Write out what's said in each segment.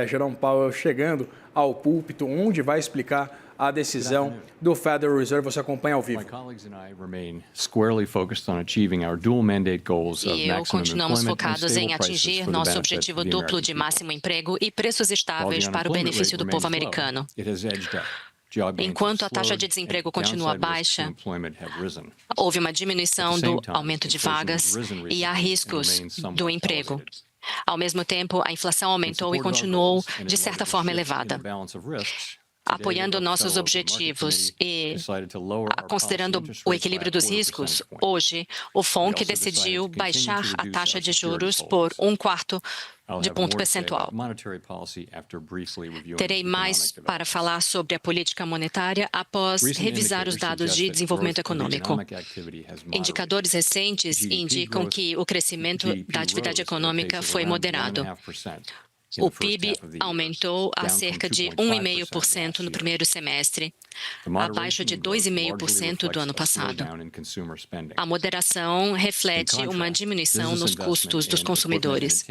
Jerome Powell chegando ao púlpito, onde vai explicar a decisão do Federal Reserve. Você acompanha ao vivo. E eu continuamos focados em atingir nosso objetivo duplo de máximo emprego e preços estáveis para o benefício do povo americano. Enquanto a taxa de desemprego continua baixa, houve uma diminuição do aumento de vagas e há riscos do emprego. Ao mesmo tempo, a inflação aumentou e continuou, de certa forma, elevada. Apoiando nossos objetivos e considerando o equilíbrio dos riscos, hoje o FONC decidiu baixar a taxa de juros por 1/4 de ponto percentual. Terei mais para falar sobre a política monetária após revisar os dados de desenvolvimento econômico. Indicadores recentes indicam que o crescimento da atividade econômica foi moderado. O PIB aumentou a cerca de 1,5% no primeiro semestre, abaixo de 2,5% do ano passado. A moderação reflete uma diminuição nos custos dos consumidores.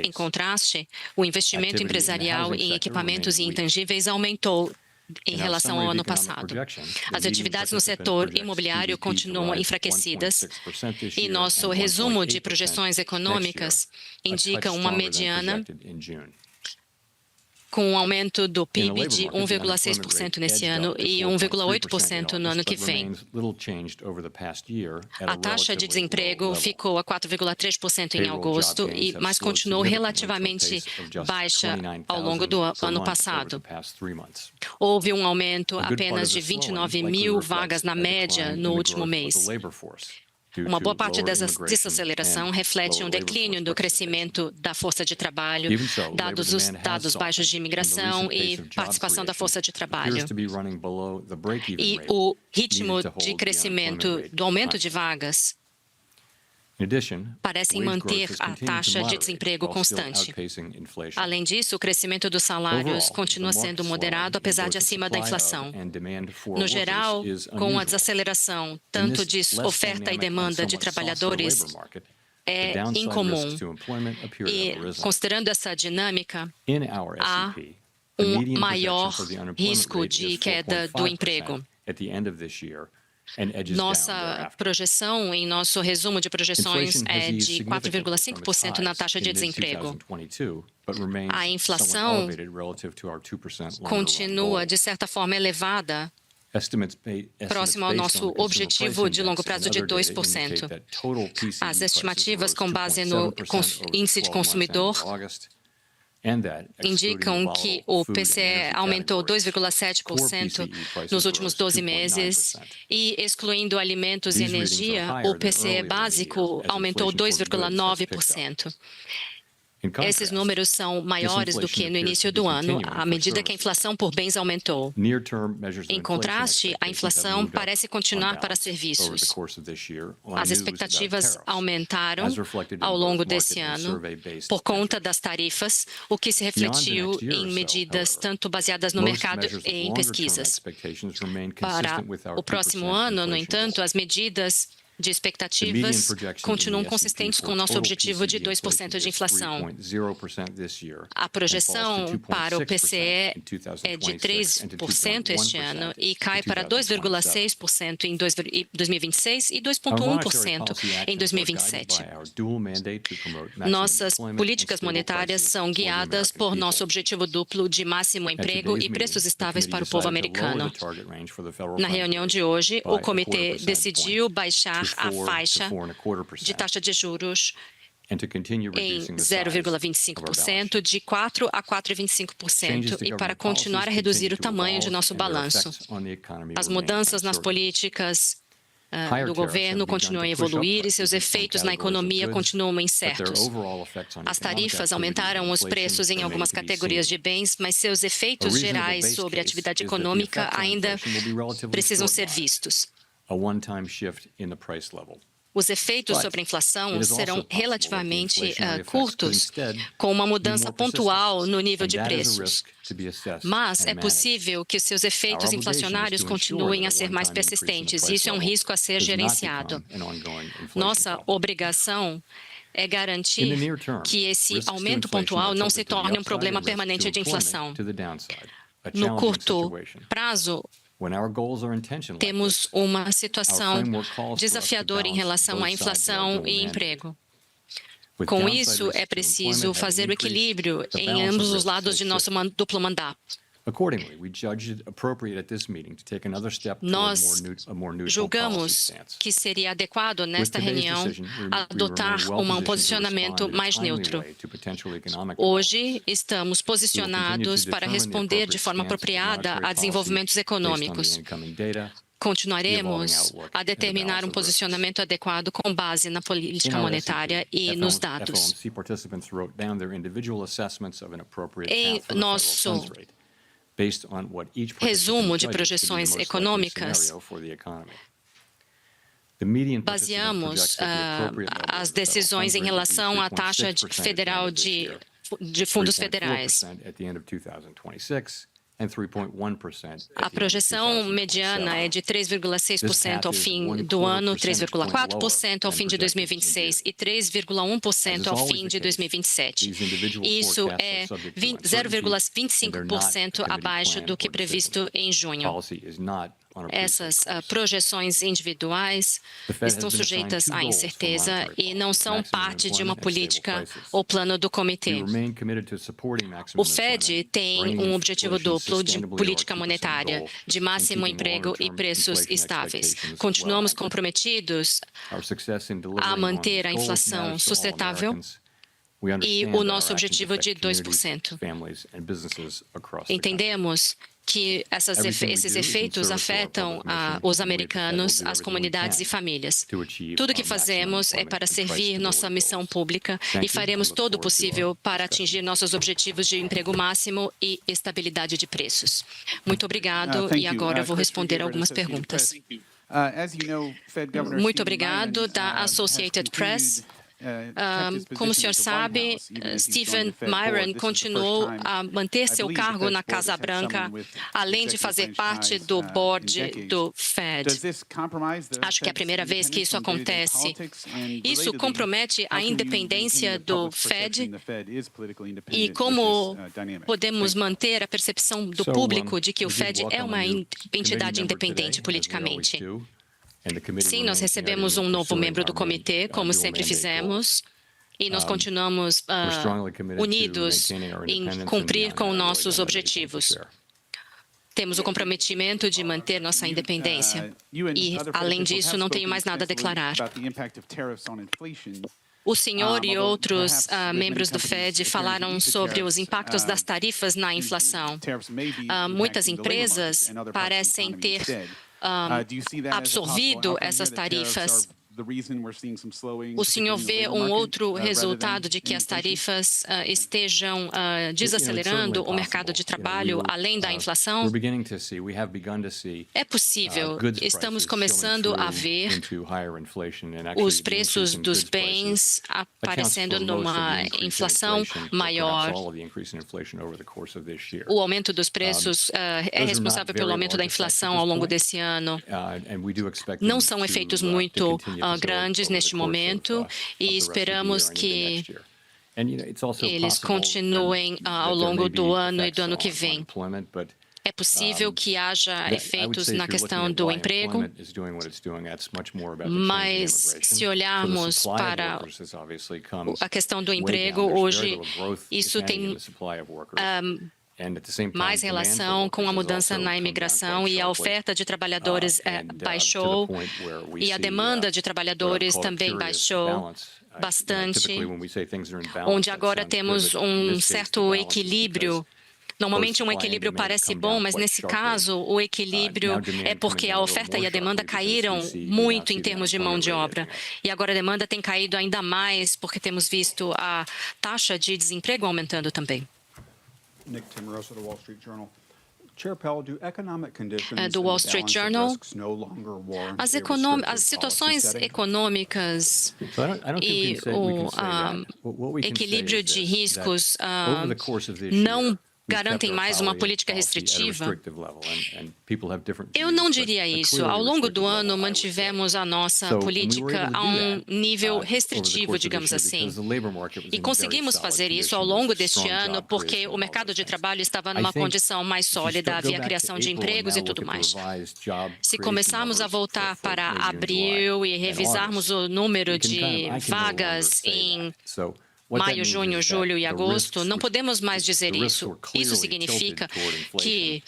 Em contraste, o investimento empresarial em equipamentos e intangíveis aumentou em relação ao ano passado. As atividades no setor imobiliário continuam enfraquecidas e nosso resumo de projeções econômicas indica uma mediana com um aumento do PIB de 1,6% nesse ano e 1,8% no ano que vem. A taxa de desemprego ficou a 4,3% em agosto, mas continuou relativamente baixa ao longo do ano passado. Houve um aumento apenas de 29 mil vagas na média no último mês. Uma boa parte dessa desaceleração reflete um declínio do crescimento da força de trabalho, dados os dados baixos de imigração e participação da força de trabalho. E o ritmo de crescimento do aumento de vagas parecem manter a taxa de desemprego constante. Além disso, o crescimento dos salários continua sendo moderado, apesar de acima da inflação. No geral, com a desaceleração tanto de oferta e demanda de trabalhadores, é incomum. E, considerando essa dinâmica, há um maior risco de queda do emprego. Nossa projeção, em nosso resumo de projeções, é de 4,5% na taxa de desemprego. A inflação continua, de certa forma, elevada, próximo ao nosso objetivo de longo prazo de 2%. As estimativas com base no índice de consumidor indicam que o PCE aumentou 2,7% nos últimos 12 meses e, excluindo alimentos e energia, o PCE básico aumentou 2,9%. Esses números são maiores do que no início do ano, à medida que a inflação por bens aumentou. Em contraste, a inflação parece continuar para serviços. As expectativas aumentaram ao longo desse ano por conta das tarifas, o que se refletiu em medidas tanto baseadas no mercado e em pesquisas. Para o próximo ano, no entanto, as medidas de expectativas continuam consistentes com o nosso objetivo de 2% de inflação. A projeção para o PCE é de 3% este ano e cai para 2,6% em 2026 e 2,1% em 2027. Nossas políticas monetárias são guiadas por nosso objetivo duplo de máximo emprego e preços estáveis para o povo americano. Na reunião de hoje, o comitê decidiu baixar a faixa de taxa de juros em 0,25%, de 4% a 4,25%, e para continuar a reduzir o tamanho de nosso balanço. As mudanças nas políticas do governo continuam a evoluir e seus efeitos na economia continuam incertos. As tarifas aumentaram os preços em algumas categorias de bens, mas seus efeitos gerais sobre a atividade econômica ainda precisam ser vistos. Os efeitos sobre a inflação serão relativamente curtos, com uma mudança pontual no nível de preços. Mas é possível que seus efeitos inflacionários continuem a ser mais persistentes, e isso é um risco a ser gerenciado. Nossa obrigação é garantir que esse aumento pontual não se torne um problema permanente de inflação. No curto prazo, temos uma situação desafiadora em relação à inflação e emprego. Com isso, é preciso fazer o equilíbrio em ambos os lados de nosso duplo mandato. Nós julgamos que seria adequado, nesta reunião, adotar um posicionamento mais neutro. Hoje, estamos posicionados para responder de forma apropriada a desenvolvimentos econômicos. Continuaremos a determinar um posicionamento adequado com base na política monetária e nos dados. Em nosso resumo de projeções econômicas, baseamos as decisões em relação à taxa federal de fundos federais. A projeção mediana é de 3,6% ao fim do ano, 3,4% ao fim de 2026 e 3,1% ao fim de 2027. Isso é 0,25% abaixo do que previsto em junho. Essas projeções individuais estão sujeitas à incerteza e não são parte de uma política ou plano do comitê. O Fed tem um objetivo duplo de política monetária, de máximo emprego e preços estáveis. Continuamos comprometidos a manter a inflação sustentável e o nosso objetivo de 2%. Entendemos que esses efeitos afetam os americanos, as comunidades e famílias. Tudo o que fazemos é para servir nossa missão pública e faremos todo o possível para atingir nossos objetivos de emprego máximo e estabilidade de preços. Muito obrigado e agora eu vou responder algumas perguntas. Muito obrigado da Associated Press. Como o senhor sabe, Stephen Miron continuou a manter seu cargo na Casa Branca, além de fazer parte do board do Fed. Acho que é a primeira vez que isso acontece. Isso compromete a independência do Fed e como podemos manter a percepção do público de que o Fed é uma entidade independente politicamente. Sim, nós recebemos um novo membro do comitê, como sempre fizemos, e nós continuamos unidos em cumprir com nossos objetivos. Temos o comprometimento de manter nossa independência e, além disso, não tenho mais nada a declarar. O senhor e outros membros do Fed falaram sobre os impactos das tarifas na inflação. Muitas empresas parecem ter absorvido essas tarifas. O senhor vê um outro resultado de que as tarifas estejam desacelerando o mercado de trabalho além da inflação? É possível. Estamos começando a ver os preços dos bens aparecendo numa inflação maior. O aumento dos preços é responsável pelo aumento da inflação ao longo desse ano. Não são efeitos muito grandes neste momento e esperamos que eles continuem ao longo do ano e do ano que vem. É possível que haja efeitos na questão do emprego, mas se olharmos para a questão do emprego, hoje isso tem mais relação com a mudança na imigração e a oferta de trabalhadores baixou e a demanda de trabalhadores também baixou bastante, onde agora temos um certo equilíbrio. Normalmente um equilíbrio parece bom, mas nesse caso o equilíbrio é porque a oferta e a demanda caíram muito em termos de mão de obra. E agora a demanda tem caído ainda mais porque temos visto a taxa de desemprego aumentando também. Nick Timmerosa, do Wall Street Journal. Chair Powell, do economic conditions do Wall Street Journal, as situações econômicas e o equilíbrio de riscos não garantem mais uma política restritiva? Eu não diria isso. Ao longo do ano, mantivemos a nossa política a um nível restritivo, digamos assim. E conseguimos fazer isso ao longo deste ano porque o mercado de trabalho estava numa condição mais sólida, havia criação de empregos e tudo mais. Se começarmos a voltar para abril e revisarmos o número de vagas em maio, junho, julho e agosto, não podemos mais dizer isso. Isso significa que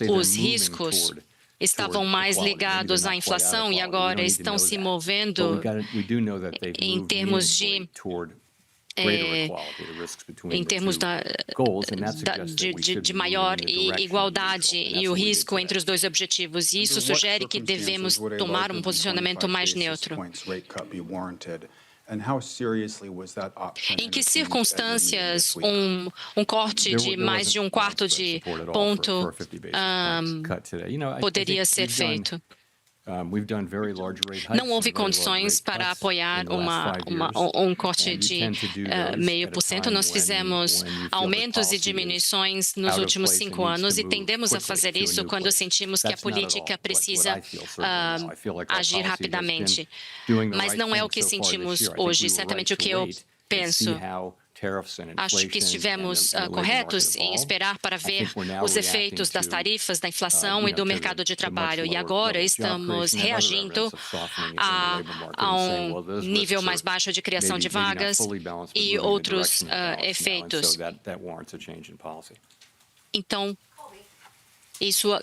os riscos estavam mais ligados à inflação e agora estão se movendo em termos de de maior igualdade e o risco entre os dois objetivos. E isso sugere que devemos tomar um posicionamento mais neutro. Em que circunstâncias um corte de mais de um quarto de ponto poderia ser feito? Não houve condições para apoiar um corte de 0,5%. Nós fizemos aumentos e diminuições nos últimos 5 anos e tendemos a fazer isso quando sentimos que a política precisa agir rapidamente. Mas não é o que sentimos hoje, certamente o que eu penso. Acho que estivemos corretos em esperar para ver os efeitos das tarifas, da inflação e do mercado de trabalho. E agora estamos reagindo a um nível mais baixo de criação de vagas e outros efeitos. Então, isso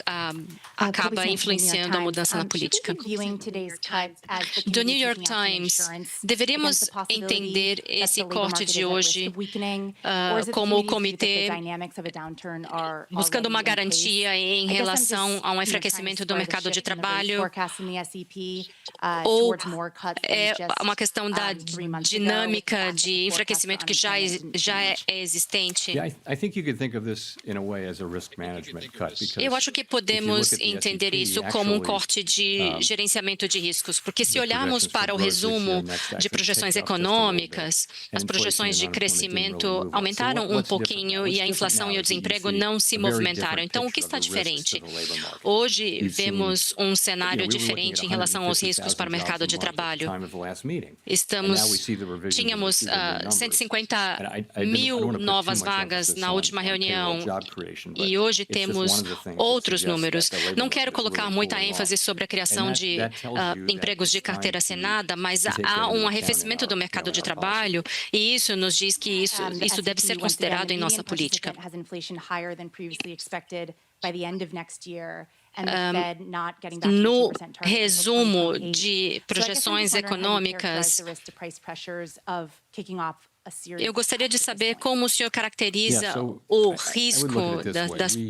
acaba influenciando a mudança na política. Do New York Times, deveríamos entender esse corte de hoje como o comitê buscando uma garantia em relação a um enfraquecimento do mercado de trabalho ou é uma questão da dinâmica de enfraquecimento que já é existente? Eu acho que podemos entender isso como um corte de gerenciamento de riscos, porque se olharmos para o resumo de projeções econômicas, as projeções de crescimento aumentaram um pouquinho e a inflação e o desemprego não se movimentaram. Então, o que está diferente? Hoje, vemos um cenário diferente em relação aos riscos para o mercado de trabalho. Tínhamos 150 mil novas vagas na última reunião e hoje temos outros números. Não quero colocar muita ênfase sobre a criação de empregos de carteira assinada, mas há um arrefecimento do mercado de trabalho e isso nos diz que isso deve ser considerado em nossa política. No resumo de projeções econômicas, eu gostaria de saber como o senhor caracteriza o risco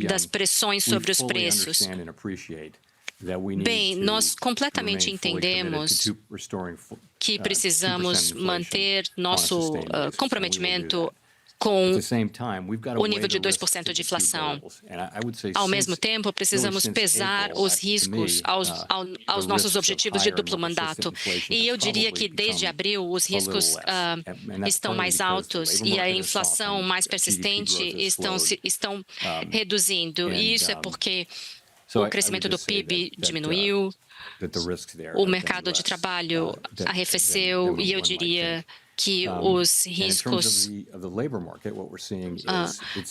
das pressões sobre os preços. Bem, nós completamente entendemos que precisamos manter nosso comprometimento com o nível de 2% de inflação. Ao mesmo tempo, precisamos pesar os riscos aos nossos objetivos de duplo mandato. E eu diria que, desde abril, os riscos estão mais altos e a inflação mais persistente estão reduzindo. E isso é porque o crescimento do PIB diminuiu, o mercado de trabalho arrefeceu e eu diria que os riscos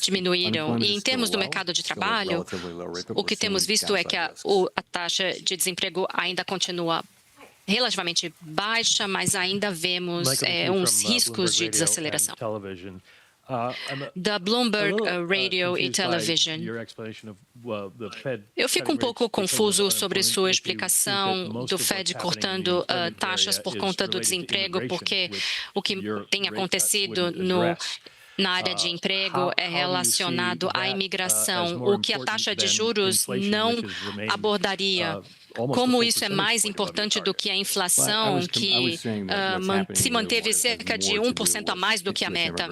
diminuíram. E em termos do mercado de trabalho, o que temos visto é que a taxa de desemprego ainda continua relativamente baixa, mas ainda vemos uns riscos de desaceleração. Da Bloomberg Radio e Television. Eu fico um pouco confuso sobre sua explicação do Fed cortando taxas por conta do desemprego, porque o que tem acontecido na área de emprego é relacionado à imigração, o que a taxa de juros não abordaria. Como isso é mais importante do que a inflação, que se manteve cerca de 1% a mais do que a meta.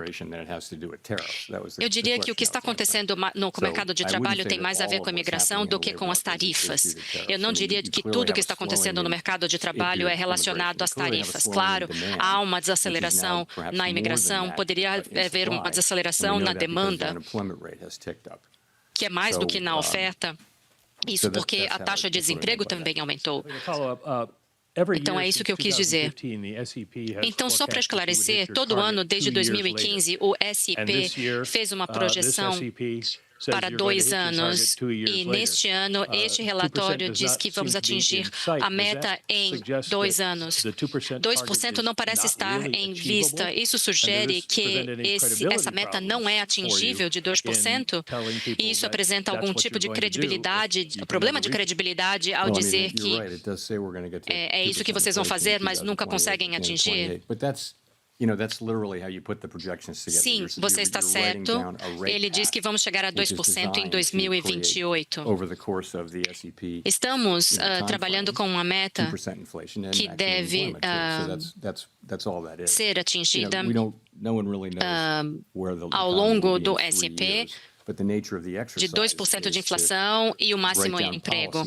Eu diria que o que está acontecendo no mercado de trabalho tem mais a ver com a imigração do que com as tarifas. Eu não diria que tudo o que está acontecendo no mercado de trabalho é relacionado às tarifas. Claro, há uma desaceleração na imigração, poderia haver uma desaceleração na demanda, que é mais do que na oferta. Isso porque a taxa de desemprego também aumentou. Então, é isso que eu quis dizer. Então, só para esclarecer, todo ano, desde 2015, o SIP fez uma projeção para 2 anos, e neste ano, este relatório diz que vamos atingir a meta em 2 anos. 2% não parece estar em vista. Isso sugere que essa meta não é atingível de 2%, e isso apresenta algum tipo de credibilidade, problema de credibilidade ao dizer que é isso que vocês vão fazer, mas nunca conseguem atingir. Sim, você está certo. Ele diz que vamos chegar a 2% em 2028. Estamos trabalhando com uma meta que deve ser atingida ao longo do SIP, de 2% de inflação e o máximo emprego.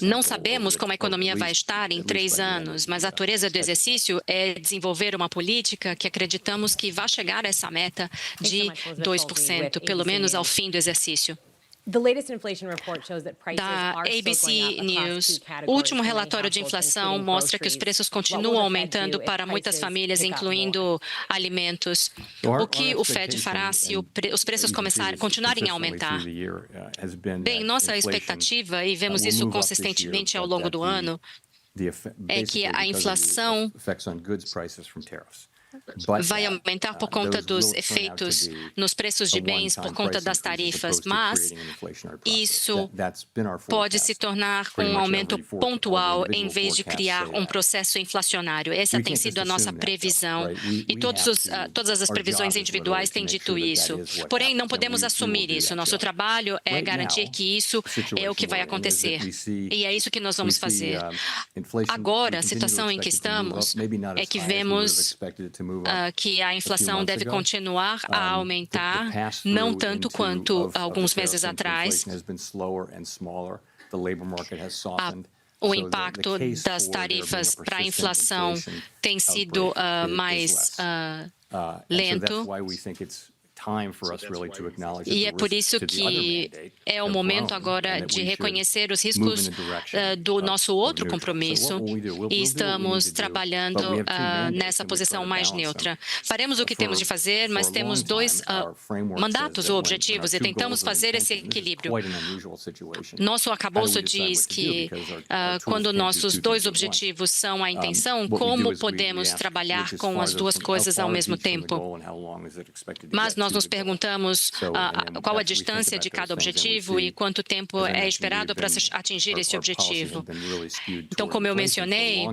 Não sabemos como a economia vai estar em 3 anos, mas a natureza do exercício é desenvolver uma política que acreditamos que vai chegar a essa meta de 2%, pelo menos ao fim do exercício. Da ABC News, o último relatório de inflação mostra que os preços continuam aumentando para muitas famílias, incluindo alimentos. O que o Fed fará se os preços continuarem a aumentar? Bem, nossa expectativa, e vemos isso consistentemente ao longo do ano, é que a inflação vai aumentar por conta dos efeitos nos preços de bens por conta das tarifas, mas isso pode se tornar um aumento pontual em vez de criar um processo inflacionário. Essa tem sido a nossa previsão e todas as previsões individuais têm dito isso. Porém, não podemos assumir isso. Nosso trabalho é garantir que isso é o que vai acontecer. E é isso que nós vamos fazer. Agora, a situação em que estamos é que vemos que a inflação deve continuar a aumentar, não tanto quanto alguns meses atrás. O impacto das tarifas para a inflação tem sido mais lento. E é por isso que é o momento agora de reconhecer os riscos do nosso outro compromisso e estamos trabalhando nessa posição mais neutra. Faremos o que temos de fazer, mas temos 2 mandatos ou objetivos e tentamos fazer esse equilíbrio. Nosso arcabouço diz que quando nossos 2 objetivos são a intenção, como podemos trabalhar com as 2 coisas ao mesmo tempo? Mas nós nos perguntamos qual a distância de cada objetivo e quanto tempo é esperado para atingir esse objetivo. Então, como eu mencionei,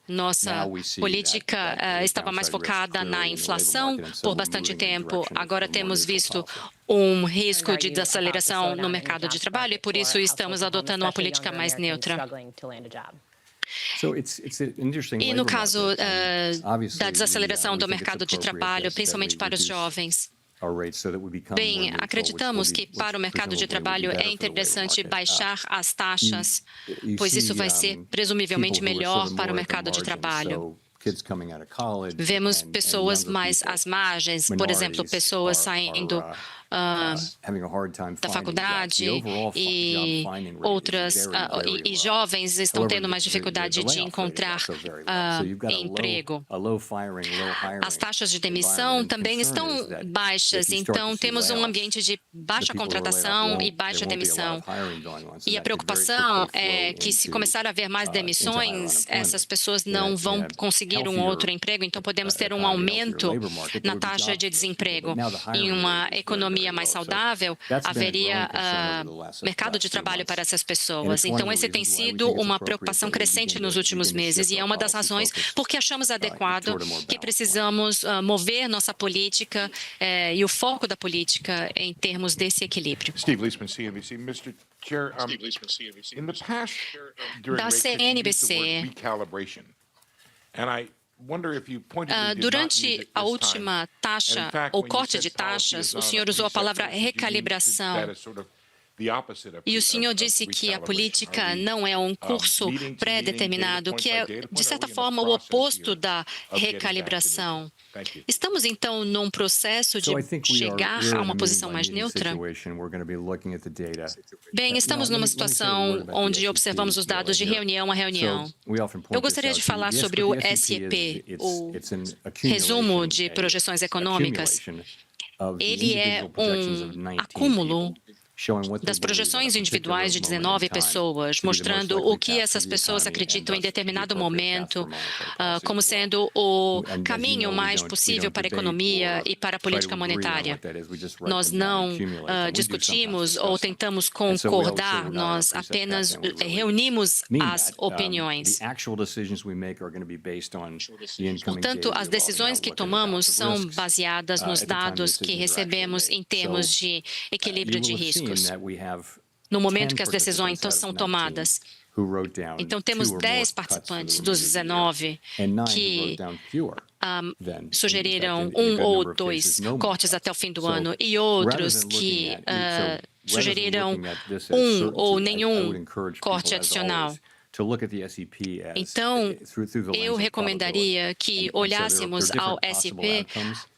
nossa política estava mais focada na inflação por bastante tempo. Agora temos visto um risco de desaceleração no mercado de trabalho e, por isso, estamos adotando uma política mais neutra. E no caso da desaceleração do mercado de trabalho, principalmente para os jovens, bem, acreditamos que para o mercado de trabalho é interessante baixar as taxas, pois isso vai ser presumivelmente melhor para o mercado de trabalho. Vemos pessoas mais às margens, por exemplo, pessoas saindo da faculdade e outras e jovens estão tendo mais dificuldade de encontrar emprego. As taxas de demissão também estão baixas, então temos um ambiente de baixa contratação e baixa demissão. E a preocupação é que se começar a haver mais demissões, essas pessoas não vão conseguir um outro emprego, então podemos ter um aumento na taxa de desemprego. Em uma economia mais saudável, haveria mercado de trabalho para essas pessoas. Então, esse tem sido uma preocupação crescente nos últimos meses e é uma das razões porque achamos adequado que precisamos mover nossa política e o foco da política em termos desse equilíbrio. Steve Leisman, CNBC. Mr. Chair, in the past, during Da CNBC, recalibration, and I durante a última taxa ou corte de taxas, o senhor usou a palavra recalibração. E o senhor disse que a política não é um curso pré-determinado, que é, de certa forma, o oposto da recalibração. Estamos, então, num processo de chegar a uma posição mais neutra? Bem, estamos numa situação onde observamos os dados de reunião a reunião. Eu gostaria de falar sobre o SEP, o Resumo de Projeções Econômicas. Ele é um acúmulo das projeções individuais de 19 pessoas, mostrando o que essas pessoas acreditam em determinado momento como sendo o caminho mais possível para a economia e para a política monetária. Nós não discutimos ou tentamos concordar, nós apenas reunimos as opiniões. Portanto, as decisões que tomamos são baseadas nos dados que recebemos em termos de equilíbrio de risco. No momento que as decisões são tomadas. Então, temos 10 participantes dos 19 que sugeriram 1 ou 2 cortes até o fim do ano e outros que sugeriram 1 ou nenhum corte adicional. Então, eu recomendaria que olhássemos ao SEP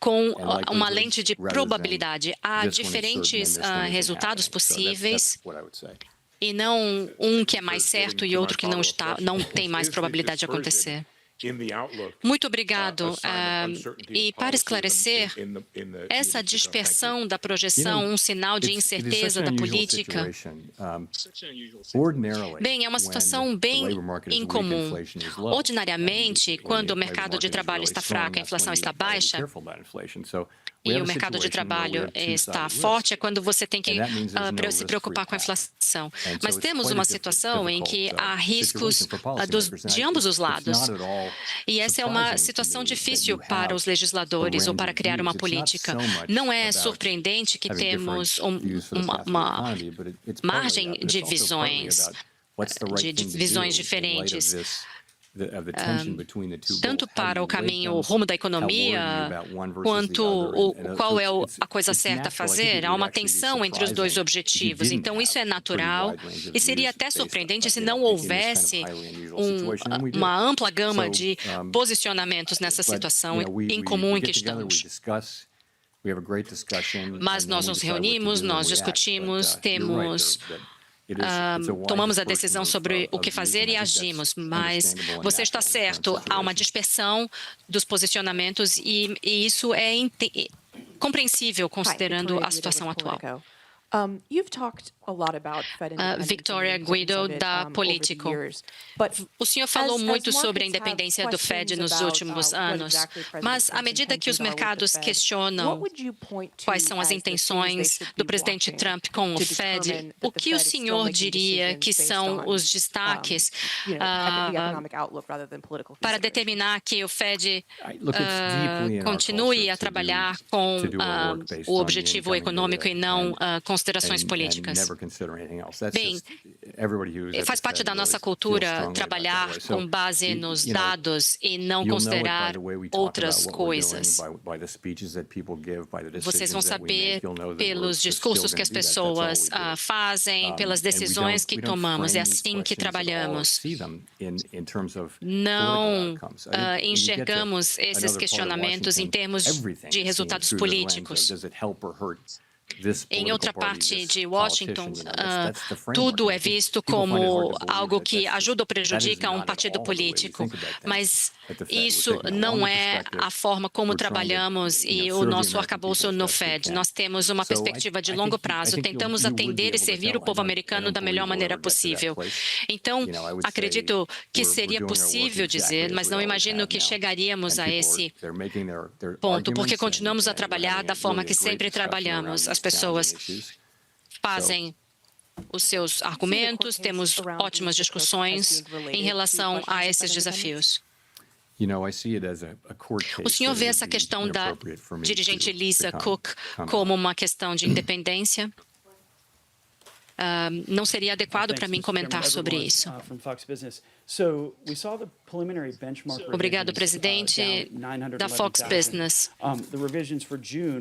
com uma lente de probabilidade. Há diferentes resultados possíveis e não um que é mais certo e outro que não tem mais probabilidade de acontecer. Muito obrigado. E para esclarecer, essa dispersão da projeção, um sinal de incerteza da política, bem, é uma situação bem incomum. Ordinariamente, quando o mercado de trabalho está fraco, a inflação está baixa, e o mercado de trabalho está forte, é quando você tem que se preocupar com a inflação. Mas temos uma situação em que há riscos de ambos os lados. E essa é uma situação difícil para os legisladores ou para criar uma política. Não é surpreendente que temos uma margem de visões diferentes. Tanto para o caminho, o rumo da economia, quanto qual é a coisa certa a fazer, há uma tensão entre os dois objetivos. Então, isso é natural e seria até surpreendente se não houvesse uma ampla gama de posicionamentos nessa situação incomum em que estamos. Mas nós nos reunimos, nós discutimos, tomamos a decisão sobre o que fazer e agimos, mas você está certo, há uma dispersão dos posicionamentos e isso é compreensível considerando a situação atual. Victoria Guido, da Politico. O senhor falou muito sobre a independência do Fed nos últimos anos, mas à medida que os mercados questionam quais são as intenções do presidente Trump com o Fed, o que o senhor diria que são os destaques para determinar que o Fed continue a trabalhar com o objetivo econômico e não considerações políticas? Bem, faz parte da nossa cultura trabalhar com base nos dados e não considerar outras coisas. Vocês vão saber pelos discursos que as pessoas fazem, pelas decisões que tomamos. É assim que trabalhamos. Não enxergamos esses questionamentos em termos de resultados políticos. Em outra parte de Washington, tudo é visto como algo que ajuda ou prejudica um partido político, mas isso não é a forma como trabalhamos e o nosso arcabouço no Fed. Nós temos uma perspectiva de longo prazo, tentamos atender e servir o povo americano da melhor maneira possível. Então, acredito que seria possível dizer, mas não imagino que chegaríamos a esse ponto, porque continuamos a trabalhar da forma que sempre trabalhamos. As pessoas fazem os seus argumentos, temos ótimas discussões em relação a esses desafios. O senhor vê essa questão da dirigente Lisa Cook como uma questão de independência? não seria adequado para mim comentar sobre isso. Obrigado, presidente da Fox Business.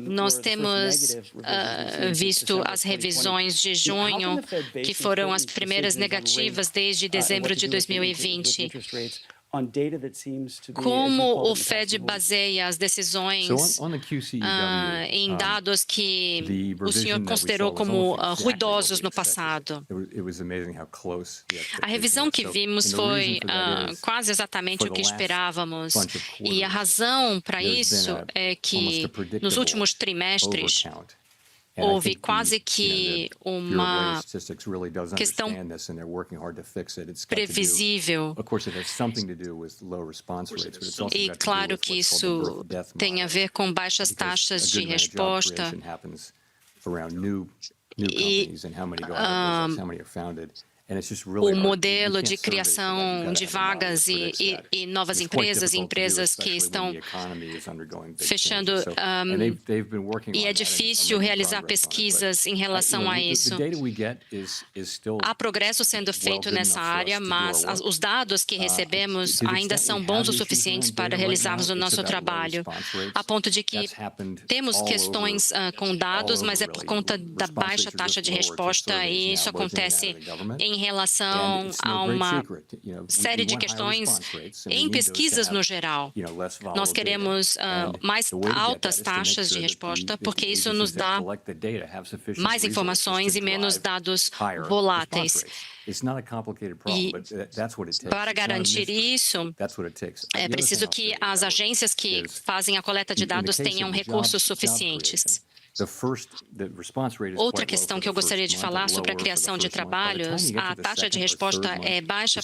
Nós temos visto as revisões de junho, que foram as primeiras negativas desde dezembro de 2020. Como o Fed baseia as decisões em dados que o senhor considerou como ruidosos no passado? A revisão que vimos foi quase exatamente o que esperávamos. E a razão para isso é que nos últimos trimestres houve quase que uma questão previsível. E claro que isso tem a ver com baixas taxas de resposta e o modelo de criação de vagas e novas empresas, e empresas que estão fechando, e é difícil realizar pesquisas em relação a isso. Há progresso sendo feito nessa área, mas os dados que recebemos ainda são bons o suficientes para realizarmos o nosso trabalho, a ponto de que temos questões com dados, mas é por conta da baixa taxa de resposta, e isso acontece em relação a uma série de questões em pesquisas no geral. Nós queremos mais altas taxas de resposta, porque isso nos dá mais informações e menos dados voláteis. E para garantir isso, é preciso que as agências que fazem a coleta de dados tenham recursos suficientes. Outra questão que eu gostaria de falar sobre a criação de trabalhos, a taxa de resposta é baixa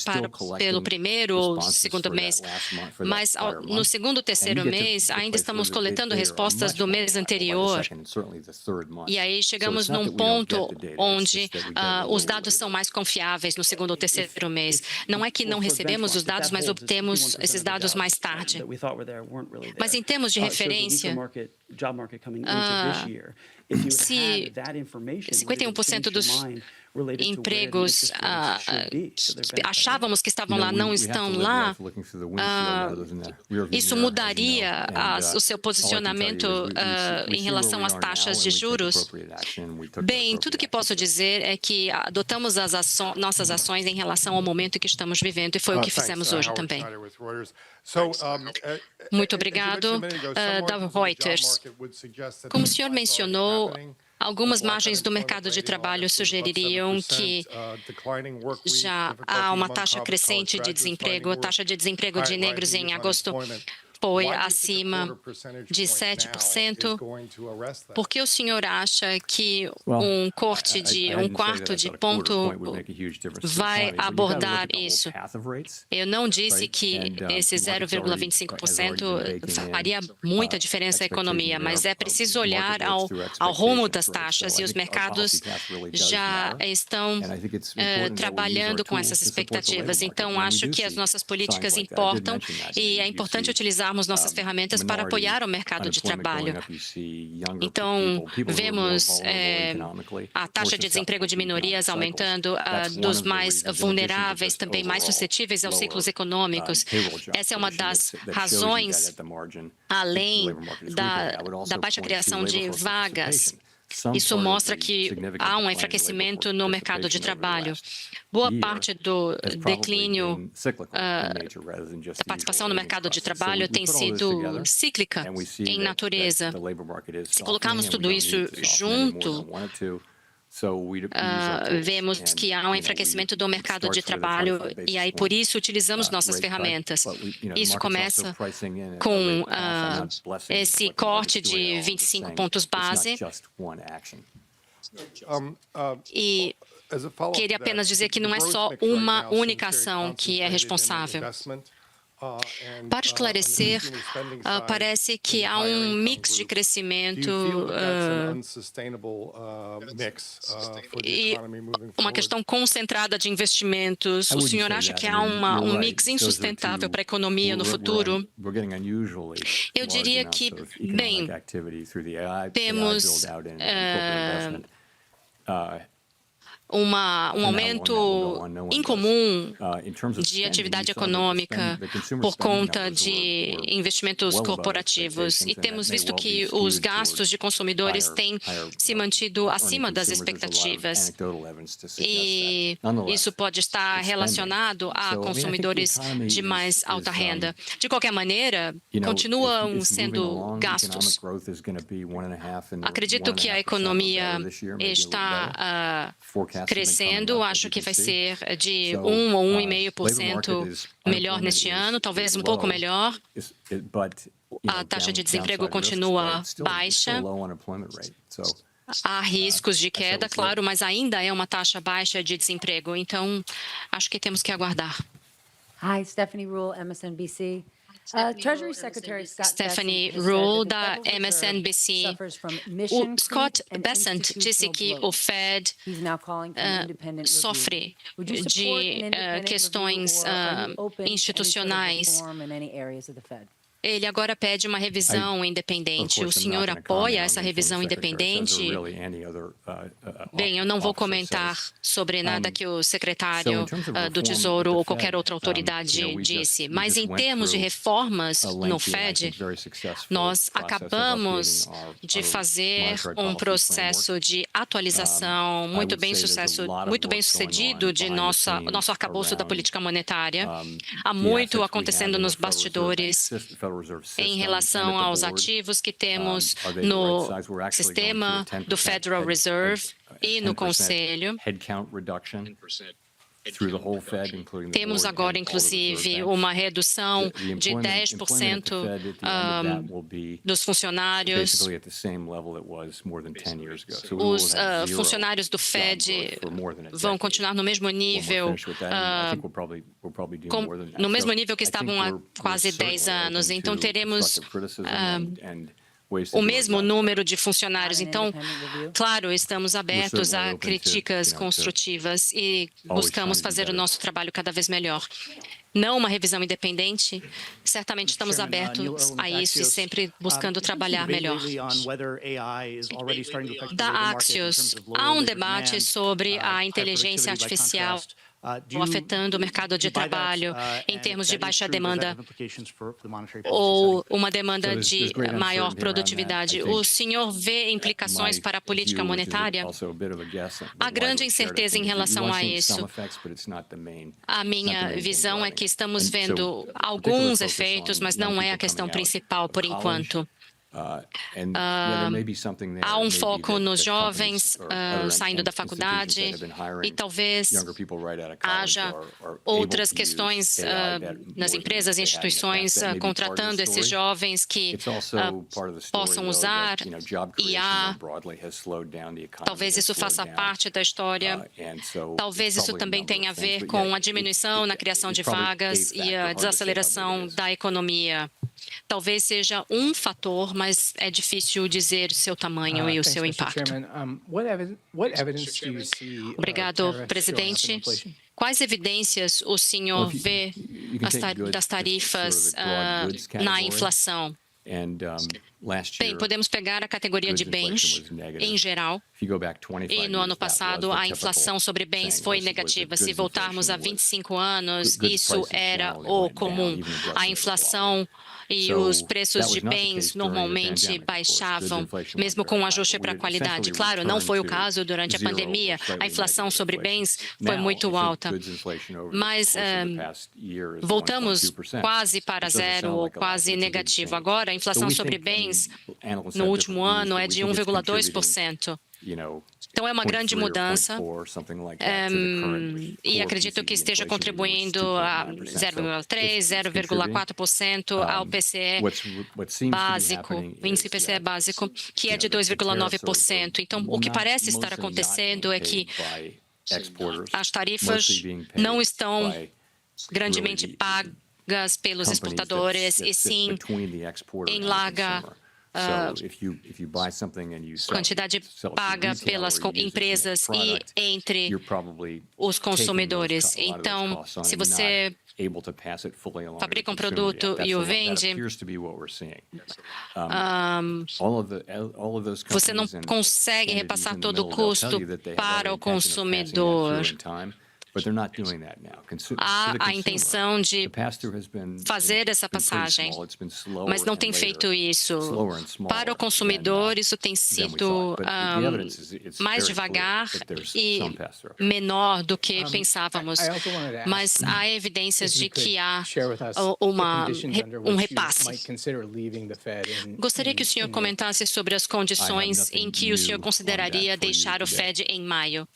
pelo primeiro ou segundo mês, mas no segundo ou terceiro mês ainda estamos coletando respostas do mês anterior. E aí chegamos num ponto onde os dados são mais confiáveis no segundo ou terceiro mês. Não é que não recebemos os dados, mas obtemos esses dados mais tarde. Mas em termos de referência, se 51% dos empregos achávamos que estavam lá não estão lá, isso mudaria o seu posicionamento em relação às taxas de juros? Bem, tudo que posso dizer é que adotamos nossas ações em relação ao momento que estamos vivendo, e foi o que fizemos hoje também. Muito obrigado, da Reuters. Como o senhor mencionou, algumas margens do mercado de trabalho sugeririam que já há uma taxa crescente de desemprego. A taxa de desemprego de negros em agosto foi acima de 7%. Por que o senhor acha que um corte de um quarto de ponto vai abordar isso? Eu não disse que esse 0,25% faria muita diferença à economia, mas é preciso olhar ao rumo das taxas, e os mercados já estão trabalhando com essas expectativas. Então, acho que as nossas políticas importam, e é importante utilizar nossas ferramentas para apoiar o mercado de trabalho. Então, vemos a taxa de desemprego de minorias aumentando, dos mais vulneráveis, também mais suscetíveis aos ciclos econômicos. Essa é uma das razões, além da baixa criação de vagas. Isso mostra que há um enfraquecimento no mercado de trabalho. Boa parte do declínio da participação no mercado de trabalho tem sido cíclica em natureza. Se colocarmos tudo isso junto, vemos que há um enfraquecimento do mercado de trabalho, e aí por isso utilizamos nossas ferramentas. Isso começa com esse corte de 25 pontos base. E queria apenas dizer que não é só uma única ação que é responsável. Para esclarecer, parece que há um mix de crescimento e uma questão concentrada de investimentos. O senhor acha que há um mix insustentável para a economia no futuro? Eu diria que, bem, temos um aumento incomum de atividade econômica por conta de investimentos corporativos. E temos visto que os gastos de consumidores têm se mantido acima das expectativas. E isso pode estar relacionado a consumidores de mais alta renda. De qualquer maneira, continuam sendo gastos. Acredito que a economia está crescendo, acho que vai ser de 1 ou 1,5% melhor neste ano, talvez um pouco melhor. A taxa de desemprego continua baixa. Há riscos de queda, claro, mas ainda é uma taxa baixa de desemprego. Então, acho que temos que aguardar. Hi, Stephanie Rule, MSNBC. Treasury Secretary Scott Stephanie Bessent Rule, said da that the Federal Reserve MSNBC. suffers from O mission Scott creep and Bessent disse institutional que bloat. o Fed He's now calling for an independent review. sofre Would you support de an independent questões review, or are you open to any sort of institucionais. reform in any areas of the Fed? Ele agora pede uma revisão independente. O senhor apoia essa revisão independente? Bem, eu não vou comentar sobre nada que o secretário do Tesouro ou qualquer outra autoridade disse, mas em termos de reformas no Fed, nós acabamos de fazer um processo de atualização muito bem sucedido de nosso arcabouço da política monetária. Há muito acontecendo nos bastidores em relação aos ativos que temos no sistema do Federal Reserve e no Conselho. Temos agora, inclusive, uma redução de 10% dos funcionários. Os funcionários do Fed vão continuar no mesmo nível, no mesmo nível que estavam há quase 10 anos. Então, teremos o mesmo número de funcionários. Então, claro, estamos abertos a críticas construtivas e buscamos fazer o nosso trabalho cada vez melhor. Não uma revisão independente, certamente estamos abertos a isso e sempre buscando trabalhar melhor. Da Axios, há um debate sobre a inteligência artificial afetando o mercado de trabalho em termos de baixa demanda ou uma demanda de maior produtividade. O senhor vê implicações para a política monetária? Há grande incerteza em relação a isso. A minha visão é que estamos vendo alguns efeitos, mas não é a questão principal por enquanto. Há um foco nos jovens saindo da faculdade e talvez haja outras questões nas empresas e instituições contratando esses jovens que possam usar IA. Talvez isso faça parte da história. Talvez isso também tenha a ver com a diminuição na criação de vagas e a desaceleração da economia. Talvez seja um fator, mas é difícil dizer o seu tamanho e o seu impacto. Obrigado, presidente. Quais evidências o senhor vê das tarifas na inflação? Bem, podemos pegar a categoria de bens em geral. E no ano passado, a inflação sobre bens foi negativa. Se voltarmos a 25 anos, isso era o comum. A inflação e os preços de bens normalmente baixavam, mesmo com um ajuste para a qualidade. Claro, não foi o caso durante a pandemia. A inflação sobre bens foi muito alta. Mas voltamos quase para zero ou quase negativo. Agora, a inflação sobre bens no último ano é de 1,2%. Então, é uma grande mudança e acredito que esteja contribuindo a 0,3%, 0,4% ao PCE básico, o índice PCE básico, que é de 2,9%. Então, o que parece estar acontecendo é que as tarifas não estão grandemente pagas pelos exportadores, e sim em larga quantidade paga pelas empresas e entre os consumidores. Então, se você fabrica um produto e o vende, você não consegue repassar todo o custo para o consumidor. Há a intenção de fazer essa passagem, mas não tem feito isso. Para o consumidor, isso tem sido mais devagar e menor do que pensávamos. Mas há evidências de que há um repasse. Gostaria que o senhor comentasse sobre as condições em que o senhor consideraria deixar o Fed em maio.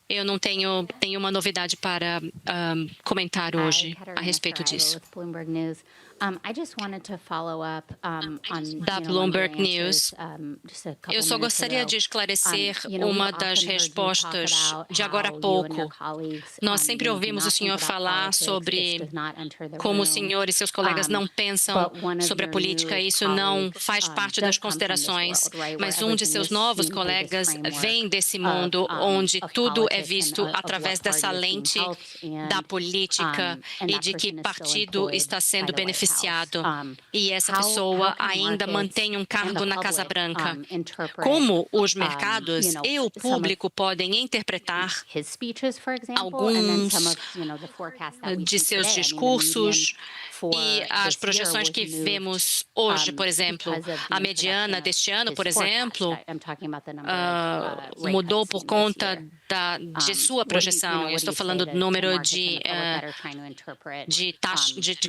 Eu não tenho nenhuma novidade para comentar hoje a respeito disso. Da Bloomberg News, eu só gostaria de esclarecer uma das respostas de agora há pouco. Nós sempre ouvimos o senhor falar sobre como o senhor e seus colegas não pensam sobre a política, isso não faz parte das considerações, mas um de seus novos colegas vem desse mundo onde tudo é visto através dessa lente da política e de que partido está sendo beneficiado. E essa pessoa ainda mantém um cargo na Casa Branca. Como os mercados e o público podem interpretar alguns de seus discursos e as projeções que vemos hoje, por exemplo, a mediana deste ano, por exemplo, mudou por conta de sua projeção. Eu estou falando do número de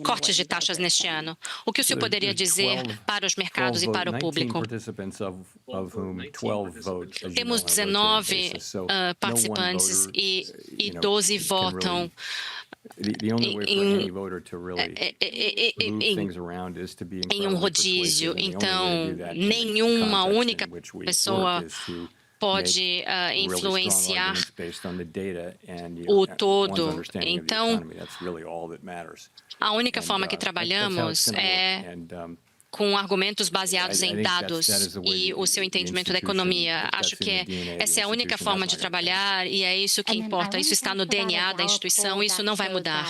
cortes de taxas neste ano. O que o senhor poderia dizer para os mercados e para o público? Temos 19 participantes e 12 votam em um rodízio. Então, nenhuma única pessoa pode influenciar o todo. Então, a única forma que trabalhamos é com argumentos baseados em dados e o seu entendimento da economia. Acho que essa é a única forma de trabalhar e é isso que importa. Isso está no DNA da instituição e isso não vai mudar.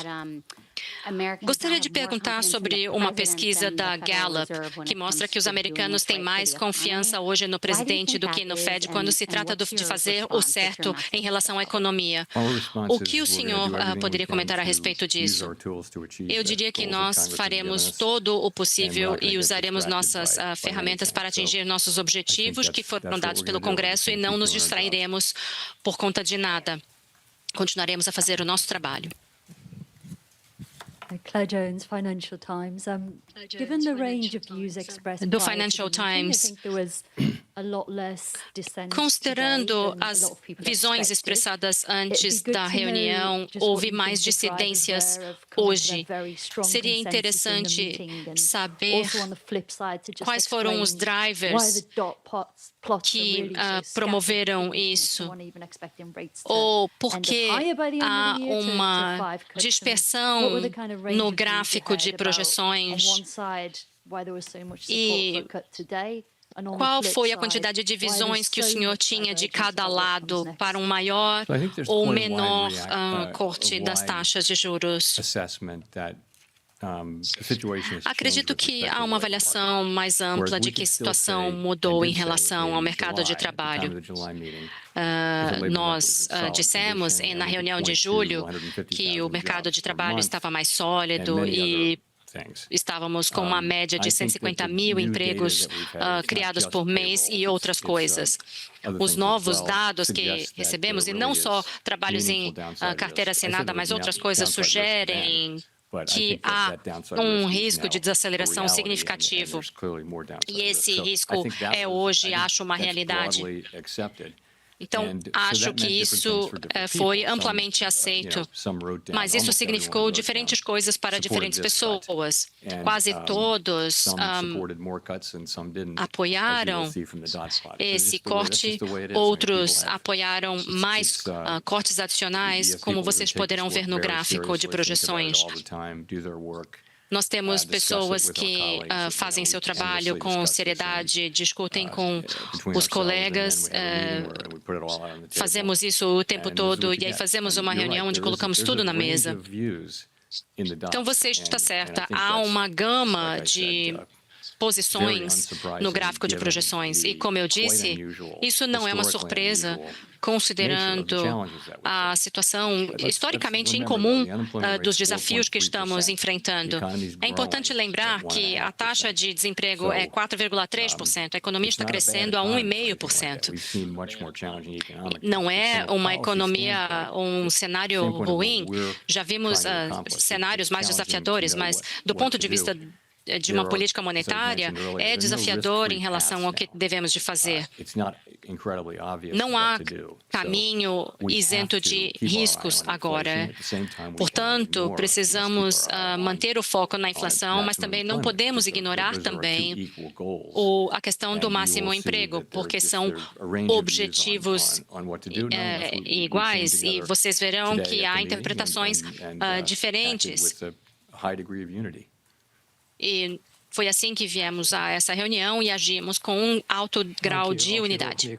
Gostaria de perguntar sobre uma pesquisa da Gallup, que mostra que os americanos têm mais confiança hoje no presidente do que no Fed quando se trata de fazer o certo em relação à economia. O que o senhor poderia comentar a respeito disso? Eu diria que nós faremos todo o possível e usaremos nossas ferramentas para atingir nossos objetivos que foram dados pelo Congresso e não nos distrairemos por conta de nada. Continuaremos a fazer o nosso trabalho. Claire Jones, Financial Times. Given the range of views expressed Do Financial Times, considerando as visões expressadas antes da reunião, houve mais dissidências hoje. Seria interessante saber quais foram os drivers que promoveram isso, ou por que há uma dispersão no gráfico de projeções e qual foi a quantidade de visões que o senhor tinha de cada lado para um maior ou menor corte das taxas de juros? Acredito que há uma avaliação mais ampla de que a situação mudou em relação ao mercado de trabalho. Nós dissemos na reunião de julho que o mercado de trabalho estava mais sólido e estávamos com uma média de 150 mil empregos criados por mês e outras coisas. Os novos dados que recebemos, e não só trabalhos em carteira assinada, mas outras coisas, sugerem que há um risco de desaceleração significativo. E esse risco é hoje, acho, uma realidade. Então, acho que isso foi amplamente aceito, mas isso significou diferentes coisas para diferentes pessoas. Quase todos apoiaram esse corte, outros apoiaram mais cortes adicionais, como vocês poderão ver no gráfico de projeções. Nós temos pessoas que fazem seu trabalho com seriedade, discutem com os colegas, fazemos isso o tempo todo e aí fazemos uma reunião onde colocamos tudo na mesa. Então, você está certa, há uma gama de posições no gráfico de projeções. E, como eu disse, isso não é uma surpresa, considerando a situação historicamente incomum dos desafios que estamos enfrentando. É importante lembrar que a taxa de desemprego é 4,3%, a economia está crescendo a 1,5%. Não é uma economia, um cenário ruim, já vimos cenários mais desafiadores, mas do ponto de vista de uma política monetária, é desafiador em relação ao que devemos de fazer. Não há caminho isento de riscos agora. Portanto, precisamos manter o foco na inflação, mas também não podemos ignorar também a questão do máximo emprego, porque são objetivos iguais e vocês verão que há interpretações diferentes. E foi assim que viemos a essa reunião e agimos com um alto grau de unidade.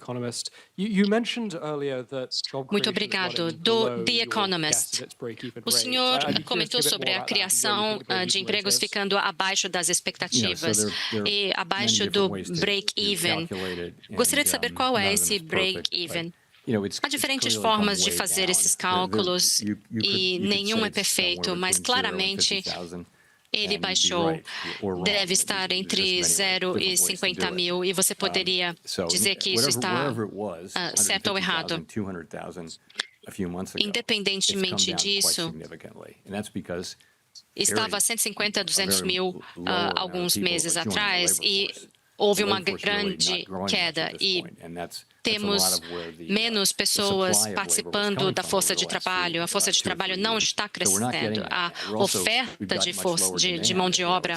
Muito obrigado. Do The Economist. O senhor comentou sobre a criação de empregos ficando abaixo das expectativas e abaixo do break-even. Gostaria de saber qual é esse break-even. Há diferentes formas de fazer esses cálculos e nenhum é perfeito, mas claramente ele baixou, deve estar entre 0 e 50 mil, e você poderia dizer que isso está certo ou errado. Independentemente disso, estava a 150 a 200 mil alguns meses atrás, e houve uma grande queda, e temos menos pessoas participando da força de trabalho. A força de trabalho não está crescendo. A oferta de mão de obra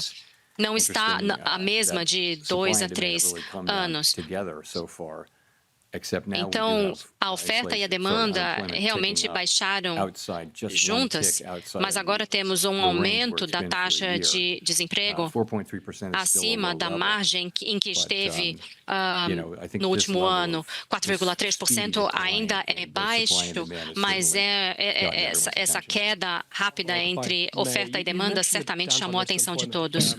não está a mesma de 2 a 3 anos. Então, a oferta e a demanda realmente baixaram juntas, mas agora temos um aumento da taxa de desemprego acima da margem em que esteve no último ano. 4,3% ainda é baixo, mas essa queda rápida entre oferta e demanda certamente chamou a atenção de todos.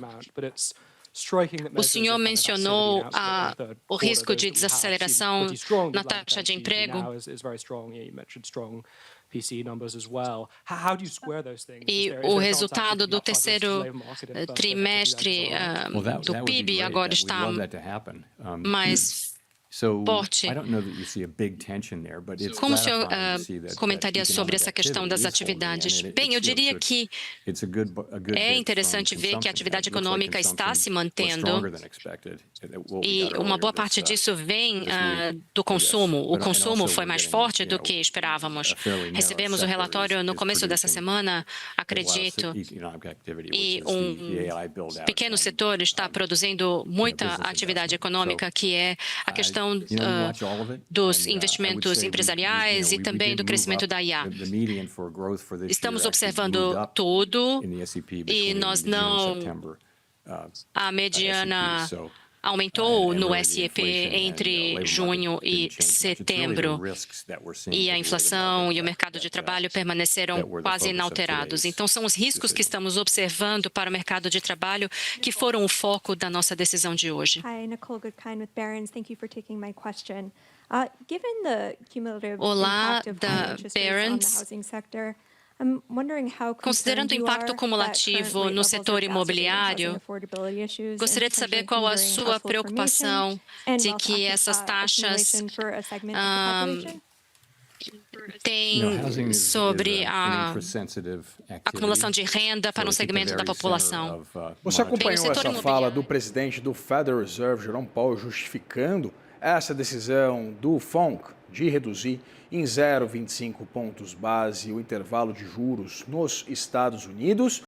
O senhor mencionou o risco de desaceleração na taxa de emprego. E o resultado do terceiro trimestre do PIB agora está mais forte. Como o senhor comentaria sobre essa questão das atividades? Bem, eu diria que é interessante ver que a atividade econômica está se mantendo e uma boa parte disso vem do consumo. O consumo foi mais forte do que esperávamos. Recebemos o relatório no começo dessa semana, acredito, e um pequeno setor está produzindo muita atividade econômica, que é a questão dos investimentos empresariais e também do crescimento da IA. Estamos observando tudo e nós não... A mediana aumentou no SEP entre junho e setembro, e a inflação e o mercado de trabalho permaneceram quase inalterados. Então, são os riscos que estamos observando para o mercado de trabalho que foram o foco da nossa decisão de hoje. Hi, Nicole Goodkind with Barron's. Thank you for taking my question. Given the cumulative Olá, impact of da high interest rates on the Barron's. housing sector, I'm wondering how Considerando o impacto cumulativo no setor imobiliário, gostaria de saber qual a sua preocupação de que essas taxas têm sobre a acumulação de renda para um segmento da população. Você acompanhou essa fala do presidente do Federal Reserve, Jerome Powell, justificando essa decisão do FONC de reduzir em 0,25 pontos base o intervalo de juros nos Estados Unidos?